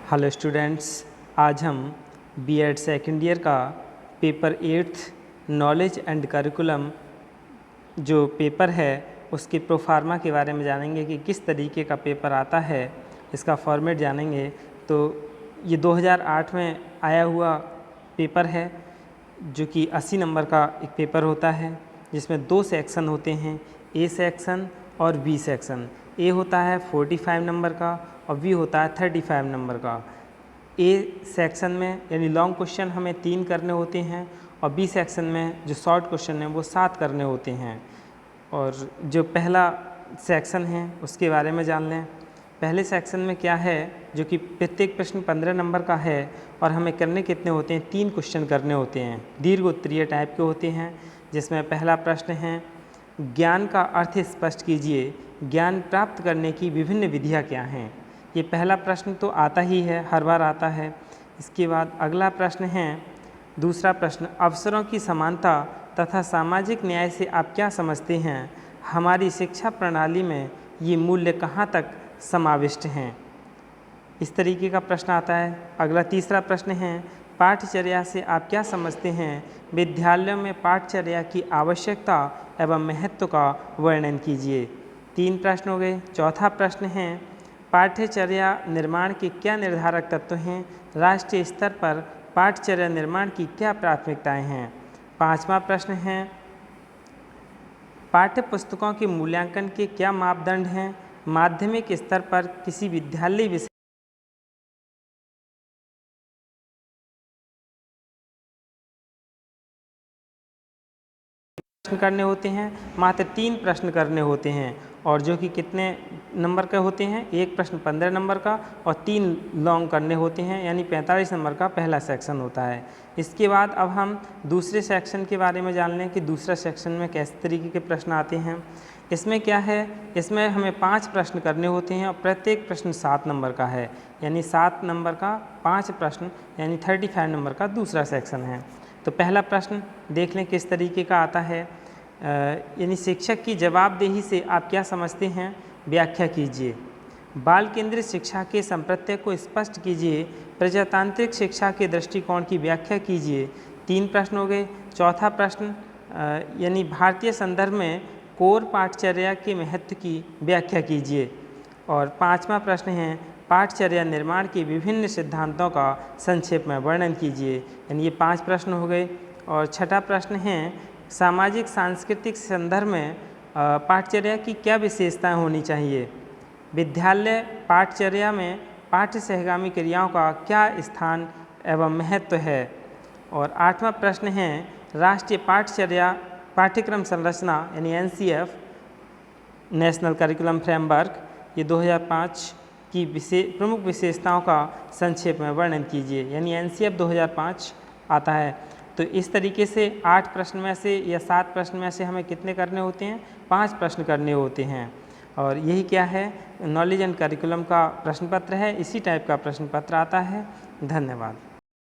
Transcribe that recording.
Hello students, आज हम BEd second year का paper 8th knowledge and curriculum जो पेपर है उसके प्रोफार्मा के बारे में जानेंगे कि किस तरीके का पेपर आता है, इसका फॉर्मेट जानेंगे। तो ये 2008 में आया हुआ पेपर है जो कि 80 नंबर का एक पेपर होता है, जिसमें 2 सेक्शन होते हैं, ए सेक्शन और बी सेक्शन। ए होता है 45 नंबर का और बी होता है 35 नंबर का। ए सेक्शन में यानी लॉन्ग क्वेश्चन हमें 3 करने होते हैं और बी सेक्शन में जो शॉर्ट क्वेश्चन हैं वो 7 करने होते हैं। और जो पहला सेक्शन है उसके बारे में जान लें। पहले सेक्शन में क्या है, जो कि प्रत्येक प्रश्न 15 नंबर का है और हमें करने कितने होते हैं, 3 क्वेश्चन करने होते हैं, दीर्घ उत्तरीय टाइप के होते हैं। जिसमें पहला प्रश्न है, ज्ञान का अर्थ स्पष्ट कीजिए, ज्ञान प्राप्त करने की विभिन्न विधियाँ क्या हैं। ये पहला प्रश्न तो आता ही है, हर बार आता है। इसके बाद अगला प्रश्न है, दूसरा प्रश्न, अवसरों की समानता तथा सामाजिक न्याय से आप क्या समझते हैं, हमारी शिक्षा प्रणाली में ये मूल्य कहाँ तक समाविष्ट हैं। इस तरीके का प्रश्न आता है। अगला तीसरा प्रश्न है, पाठचर्या से आप क्या समझते हैं, विद्यालयों में पाठचर्या की आवश्यकता एवं महत्व का वर्णन कीजिए। 3 प्रश्न हो गए। चौथा प्रश्न है, पाठ्यचर्या निर्माण के क्या निर्धारक तत्व हैं, राष्ट्रीय स्तर पर पाठ्यचर्या निर्माण की क्या प्राथमिकताएं हैं। 5वां प्रश्न है, पाठ्य पुस्तकों के मूल्यांकन के क्या मापदंड हैं, माध्यमिक स्तर पर किसी विद्यालय विषय प्रश्न करने होते हैं, मात्र 3 प्रश्न करने होते हैं और जो कि कितने नंबर के होते हैं, एक प्रश्न 15 नंबर का और 3 लॉन्ग करने होते हैं, यानी 45 नंबर का पहला सेक्शन होता है। इसके बाद अब हम दूसरे सेक्शन के बारे में जान लें कि दूसरा सेक्शन में किस तरीके के प्रश्न आते हैं। इसमें क्या है, इसमें हमें 5 प्रश्न करने होते हैं और प्रत्येक प्रश्न 7 नंबर का है, यानी 7 नंबर का 5 प्रश्न, यानी 35 नंबर का दूसरा सेक्शन है। तो पहला प्रश्न देख लें किस तरीके का आता है, यानी शिक्षक की जवाबदेही से आप क्या समझते हैं, व्याख्या कीजिए। बाल केंद्रित शिक्षा के संप्रत्यय को स्पष्ट कीजिए, प्रजातांत्रिक शिक्षा के दृष्टिकोण की व्याख्या कीजिए। 3 प्रश्न हो गए। चौथा प्रश्न, यानी भारतीय संदर्भ में कोर पाठचर्या के महत्व की व्याख्या कीजिए। और 5वां प्रश्न है, पाठचर्या निर्माण के विभिन्न सिद्धांतों का संक्षेप में वर्णन कीजिए। यानी ये 5 प्रश्न हो गए। और छठा प्रश्न है, सामाजिक सांस्कृतिक संदर्भ में पाठचर्या की क्या विशेषताएं होनी चाहिए, विद्यालय पाठचर्या में पाठ्य सहगामी क्रियाओं का क्या स्थान एवं महत्व है। और 8वां प्रश्न है, राष्ट्रीय पाठचर्या पाठ्यक्रम संरचना यानी NCF नेशनल करिकुलम फ्रेमवर्क, ये 2005 की प्रमुख विशेषताओं का संक्षेप में वर्णन कीजिए। यानी NCF 2005 आता है। तो इस तरीके से 8 प्रश्न में से या 7 प्रश्न में से हमें कितने करने होते हैं, 5 प्रश्न करने होते हैं। और यही क्या है, नॉलेज एंड करिकुलम का प्रश्न पत्र है। इसी टाइप का प्रश्न पत्र आता है। धन्यवाद।